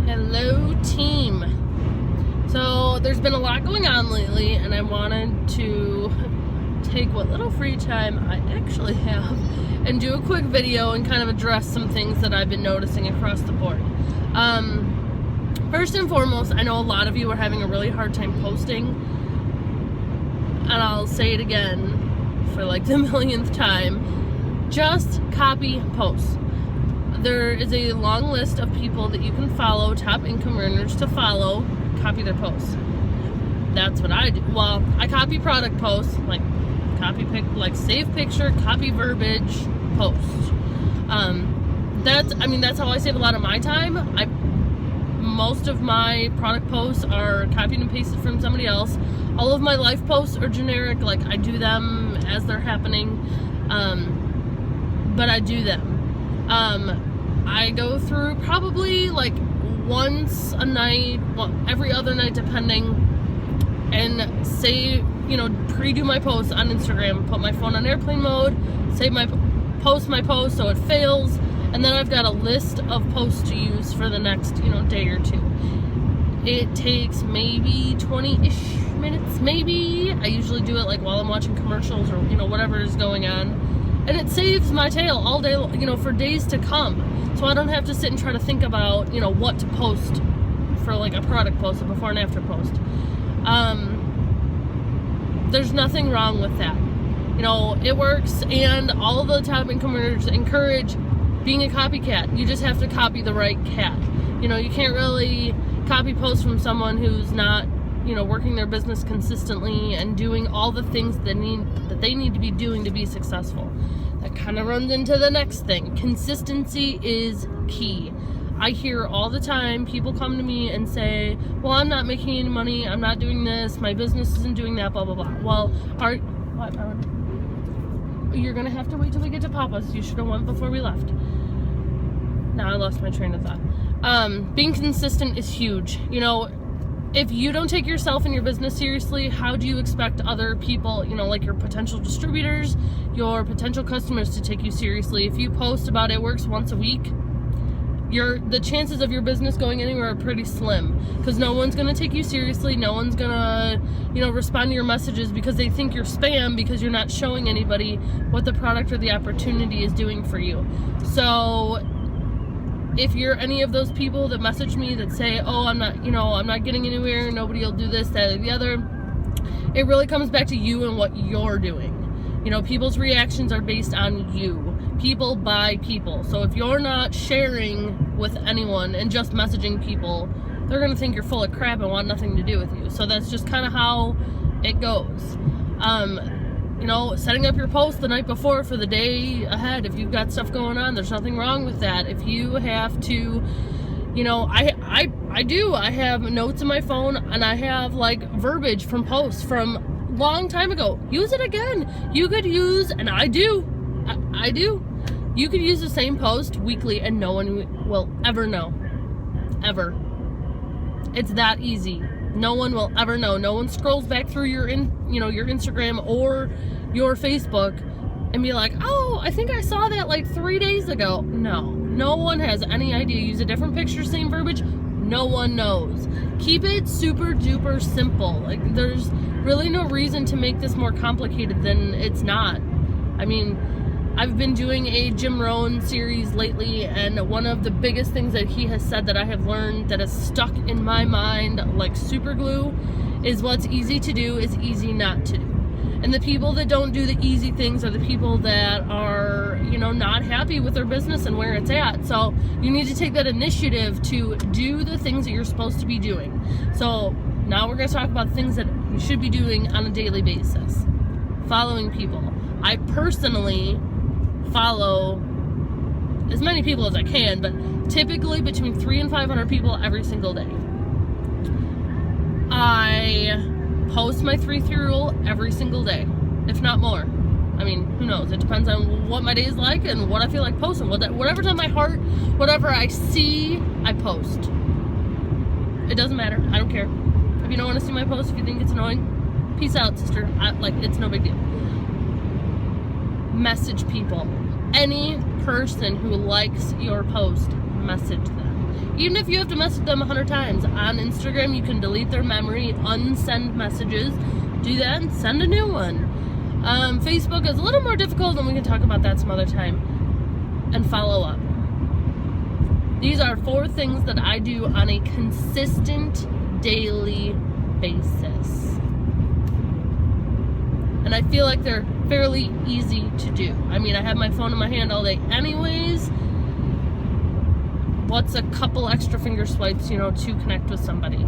Hello, team. So there's been a lot going on lately, and I wanted to take what little free time I actually have and do a quick video and kind of address some things that I've been noticing across the board. First and foremost, I know a lot of you are having a really hard time posting, and I'll say it again for like the millionth time. Just copy posts. There is a long list of people that you can follow, top income earners to follow, copy their posts. That's what I do. Well, I copy product posts, like save picture, copy verbiage, post. That's how I save a lot of my time. Most of my product posts are copied and pasted from somebody else. All of my life posts are generic, like I do them as they're happening, but I do them. I go through probably like once a night, well, every other night depending, and pre-do my posts on Instagram, put my phone on airplane mode, save my post so it fails, and then I've got a list of posts to use for the next, day or two. It takes maybe 20-ish minutes, maybe. I usually do it like while I'm watching commercials or, whatever is going on. And it saves my tail all day, for days to come. So I don't have to sit and try to think about, what to post for like a product post, a before and after post. There's nothing wrong with that. It works, and all of the top income earners encourage being a copycat. You just have to copy the right cat. You can't really copy posts from someone who's not, working their business consistently and doing all the things that they need to be doing to be successful. That kind of runs into the next thing. Consistency is key. I hear all the time people come to me and say, well, I'm not making any money, I'm not doing this, my business isn't doing that, blah, blah, blah. Well, you're going to have to wait till we get to Papa's. You should have went before we left. Now I lost my train of thought. Being consistent is huge. If you don't take yourself and your business seriously, how do you expect other people, like your potential distributors, your potential customers to take you seriously? If you post about It Works once a week, the chances of your business going anywhere are pretty slim, because no one's going to take you seriously. No one's going to, respond to your messages because they think you're spam because you're not showing anybody what the product or the opportunity is doing for you. So if you're any of those people that message me that say, oh, I'm not getting anywhere, nobody will do this, that, or the other, it really comes back to you and what you're doing. People's reactions are based on you. People buy people. So if you're not sharing with anyone and just messaging people, they're going to think you're full of crap and want nothing to do with you. So that's just kind of how it goes. Setting up your post the night before for the day ahead, if you've got stuff going on, there's nothing wrong with that. If you have to, I have notes in my phone, and I have like verbiage from posts from long time ago. Use it again. You could use, and I do, you could use the same post weekly and no one will ever know. Ever. It's that easy. No one will ever know. No one scrolls back through your Instagram or your Facebook and be like, oh, I think I saw that like 3 days ago. No one has any idea. Use a different picture, same verbiage. No one knows. Keep it super duper simple. Like, there's really no reason to make this more complicated than it's not. I've been doing a Jim Rohn series lately, and one of the biggest things that he has said that I have learned that has stuck in my mind like super glue is what's easy to do is easy not to do. And the people that don't do the easy things are the people that are, not happy with their business and where it's at. So you need to take that initiative to do the things that you're supposed to be doing. So now we're going to talk about things that you should be doing on a daily basis. Following people. I personally follow as many people as I can, but typically between 300 and 500 people every single day. I post my 3-3 rule every single day, if not more. Who knows? It depends on what my day is like and what I feel like posting. Whatever's on my heart, whatever I see, I post. It doesn't matter. I don't care. If you don't want to see my post, if you think it's annoying, peace out, sister. It's no big deal. Message people. Any person who likes your post, message them. Even if you have to message them 100 times. On Instagram, you can delete their memory, unsend messages, do that, and send a new one. Facebook is a little more difficult, and we can talk about that some other time. And follow up. These are 4 things that I do on a consistent daily basis. And I feel like they're fairly easy to do. I mean, I have my phone in my hand all day anyways. What's a couple extra finger swipes, to connect with somebody?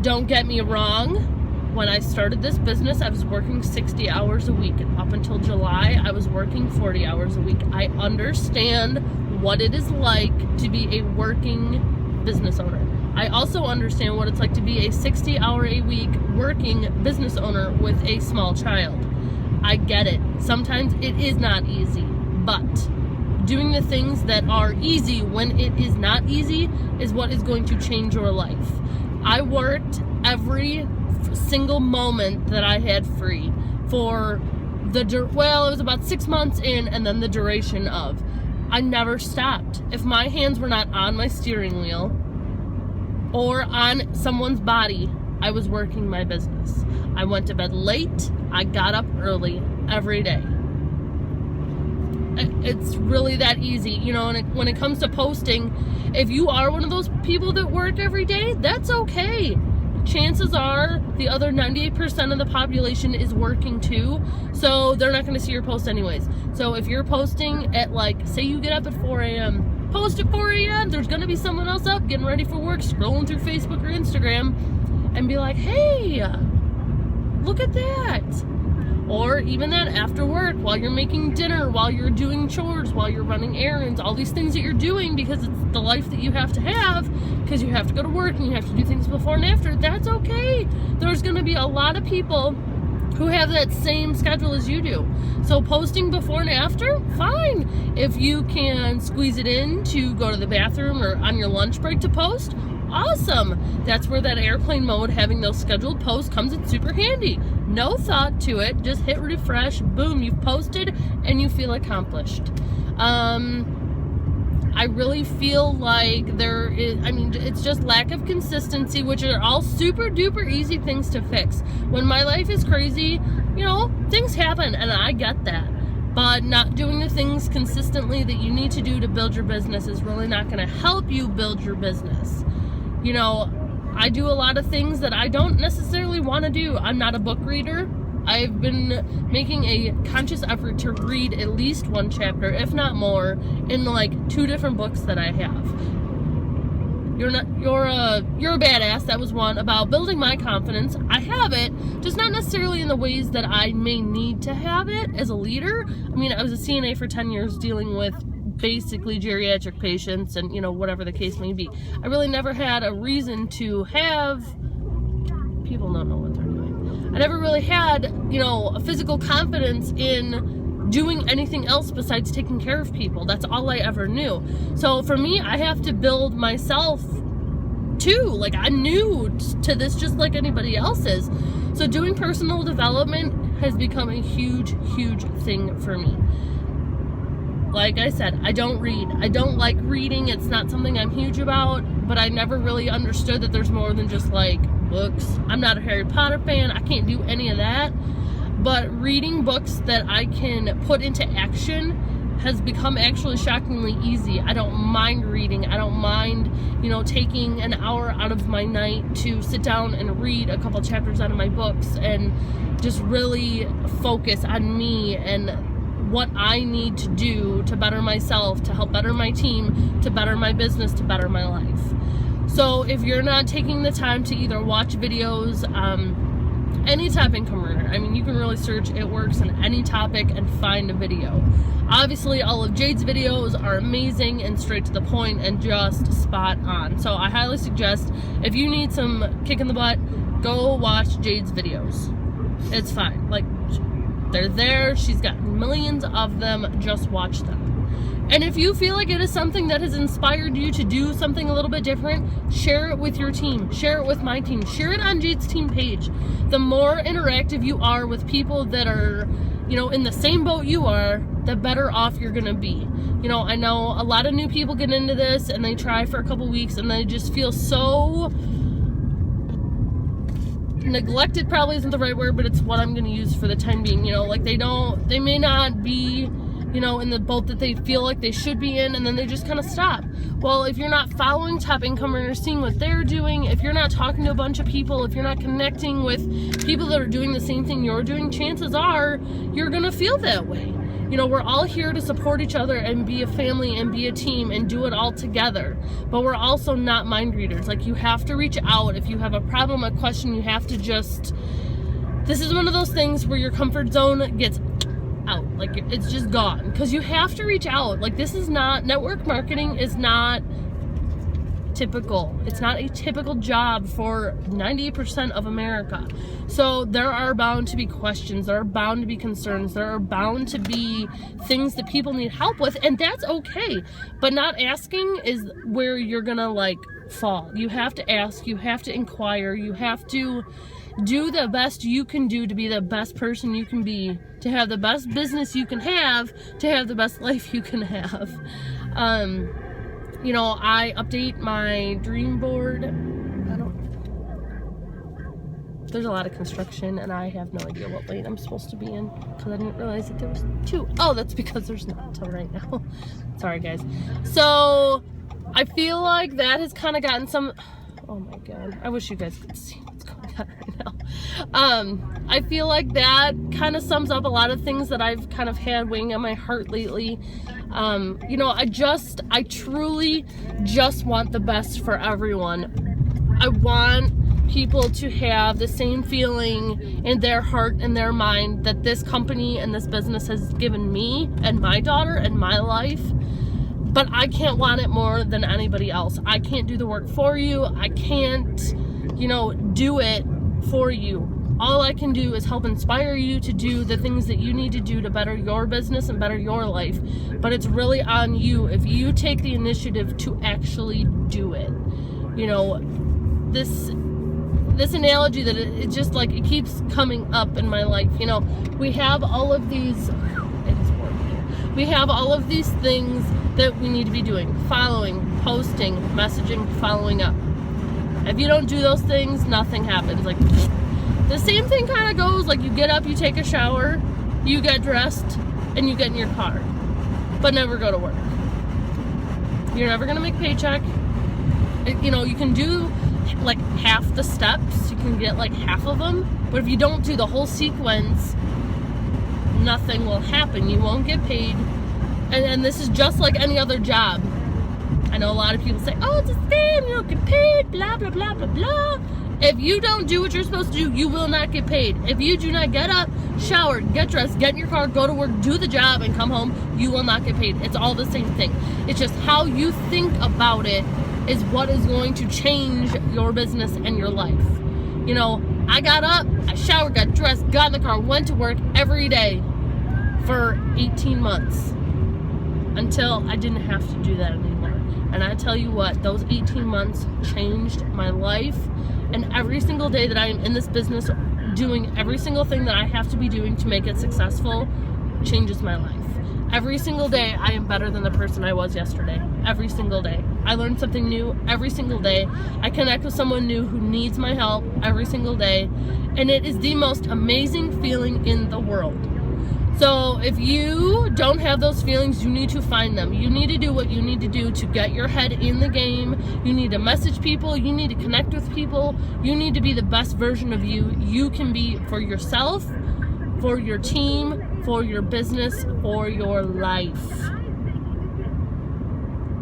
Don't get me wrong. When I started this business, I was working 60 hours a week. And up until July, I was working 40 hours a week. I understand what it is like to be a working business owner. I also understand what it's like to be a 60-hour-a-week working business owner with a small child. I get it. Sometimes it is not easy, but doing the things that are easy when it is not easy is what is going to change your life. I worked every single moment that I had free for it was about 6 months in, and then the duration of. I never stopped. If my hands were not on my steering wheel or on someone's body, I was working my business. I went to bed late. I got up early every day. It's really that easy, and when it comes to posting, if you are one of those people that work every day, that's okay. Chances are the other 98% of the population is working too, so they're not going to see your post anyways. So if you're posting at say you get up at 4 a.m., post at 4 a.m., there's going to be someone else up getting ready for work, scrolling through Facebook or Instagram, and be like, hey, look at that. Or even that after work, while you're making dinner, while you're doing chores, while you're running errands, all these things that you're doing because it's the life that you have to have, because you have to go to work and you have to do things before and after. That's okay. There's going to be a lot of people who have that same schedule as you do. So posting before and after, fine. If you can squeeze it in to go to the bathroom or on your lunch break to post, awesome. That's where that airplane mode, having those scheduled posts, comes in super handy. No thought to it, just hit refresh, boom, you've posted and you feel accomplished. I really feel like it's just lack of consistency, which are all super duper easy things to fix. When my life is crazy, things happen, and I get that. But not doing the things consistently that you need to do to build your business is really not going to help you build your business. I do a lot of things that I don't necessarily want to do. I'm not a book reader. I've been making a conscious effort to read at least 1 chapter, if not more, in 2 different books that I have. You're a badass. That was one about building my confidence. I have it, just not necessarily in the ways that I may need to have it as a leader. I mean, I was a CNA for 10 years dealing with basically geriatric patients and whatever the case may be. I really never had a reason to have people don't know what they're doing. I never really had a physical confidence in doing anything else besides taking care of people. That's all I ever knew. So for me, I have to build myself too. I'm new to this just like anybody else is. So doing personal development has become a huge thing for me. Like I said, I don't read. I don't like reading. It's not something I'm huge about, but I never really understood that there's more than just books. I'm not a Harry Potter fan. I can't do any of that. But reading books that I can put into action has become actually shockingly easy. I don't mind reading. I don't mind, taking an hour out of my night to sit down and read a couple chapters out of my books and just really focus on me and what I need to do to better myself, to help better my team, to better my business, to better my life. So if you're not taking the time to either watch videos, any type of income earner, you can really search It Works in any topic and find a video. Obviously, all of Jade's videos are amazing and straight to the point and just spot on. So I highly suggest, if you need some kick in the butt, go watch Jade's videos. It's fine. They're there. She's got millions of them. Just watch them. And if you feel like it is something that has inspired you to do something a little bit different, share it with your team. Share it with my team. Share it on Jade's team page. The more interactive you are with people that are you know, in the same boat you are, the better off you're gonna be. You know, I know a lot of new people get into this and they try for a couple weeks and they just feel so neglected, probably isn't the right word, but it's what I'm gonna use for the time being. You know, like they may not be, you know, in the boat that they feel like they should be in, and then they just kind of stop. Well, if you're not following top income earners, seeing what they're doing, if you're not talking to a bunch of people, if you're not connecting with people that are doing the same thing you're doing, chances are you're gonna feel that way. You know, we're all here to support each other and be a family and be a team and do it all together. But we're also not mind readers. Like, you have to reach out. If you have a problem, a question, you have to just... This is one of those things where your comfort zone gets out. Like, it's just gone. Because you have to reach out. Like, this is not... Network marketing is not typical. It's not a typical job for 90% of America. So there are bound to be questions, there are bound to be concerns, there are bound to be things that people need help with, and that's okay. But not asking is where you're gonna like fall. You have to ask, you have to inquire, you have to do the best you can do to be the best person you can be, to have the best business you can have, to have the best life you can have. You know, I update my dream board. There's a lot of construction and I have no idea what lane I'm supposed to be in because I didn't realize that there was two. Oh, that's because there's not until right now. Sorry guys. So I feel like that has kind of gotten some... Oh my god, I wish you guys could see what's going on right now. I feel like that kind of sums up a lot of things that I've kind of had weighing on my heart lately. You know, I truly just want the best for everyone. I want people to have the same feeling in their heart and their mind that this company and this business has given me and my daughter and my life. But I can't want it more than anybody else. I can't do the work for you. I can't, you know, do it for you. All I can do is help inspire you to do the things that you need to do to better your business and better your life. But it's really on you if you take the initiative to actually do it. You know, this analogy that it just like, it keeps coming up in my life. You know, we have all of these, it is warm here. We have all of these things that we need to be doing: following, posting, messaging, following up. If you don't do those things, nothing happens. Like, the same thing kind of goes, like, you get up, you take a shower, you get dressed, and you get in your car, but never go to work. You're never gonna make paycheck. You know, you can do like half the steps, you can get like half of them, but if you don't do the whole sequence, nothing will happen. You won't get paid. And this is just like any other job. I know a lot of people say, oh, it's a scam, you don't get paid, blah, blah, blah, blah, blah. If you don't do what you're supposed to do, you will not get paid. If you do not get up, shower, get dressed, get in your car, go to work, do the job, and come home, you will not get paid. It's all the same thing. It's just how you think about it is what is going to change your business and your life. You know, I got up, I showered, got dressed, got in the car, went to work every day for 18 months until I didn't have to do that anymore. And I tell you what, those 18 months changed my life. And every single day that I am in this business, doing every single thing that I have to be doing to make it successful, changes my life. Every single day, I am better than the person I was yesterday. Every single day. I learn something new every single day. I connect with someone new who needs my help every single day. And it is the most amazing feeling in the world. So if you don't have those feelings, you need to find them. You need to do what you need to do to get your head in the game. You need to message people. You need to connect with people. You need to be the best version of you can be for yourself, for your team, for your business, for your life.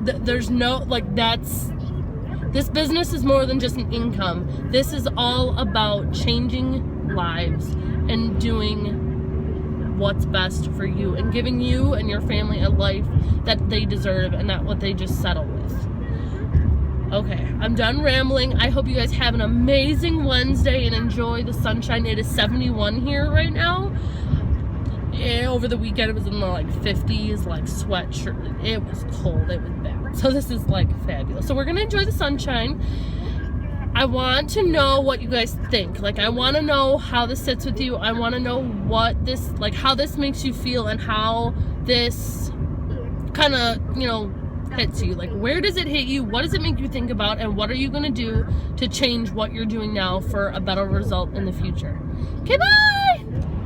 There's no, like, this business is more than just an income. This is all about changing lives and doing what's best for you and giving you and your family a life that they deserve and not what they just settle with. Okay, I'm done rambling. I hope you guys have an amazing Wednesday and enjoy the sunshine. It is 71 here right now. Over the weekend it was in the like 50s, like sweatshirt. It was cold, it was bad. So this is like fabulous. So we're gonna enjoy the sunshine. I want to know what you guys think. Like, I want to know how this sits with you. I want to know what this, like, how this makes you feel and how this kind of, you know, hits you. Like, where does it hit you? What does it make you think about? And what are you going to do to change what you're doing now for a better result in the future? Okay, bye!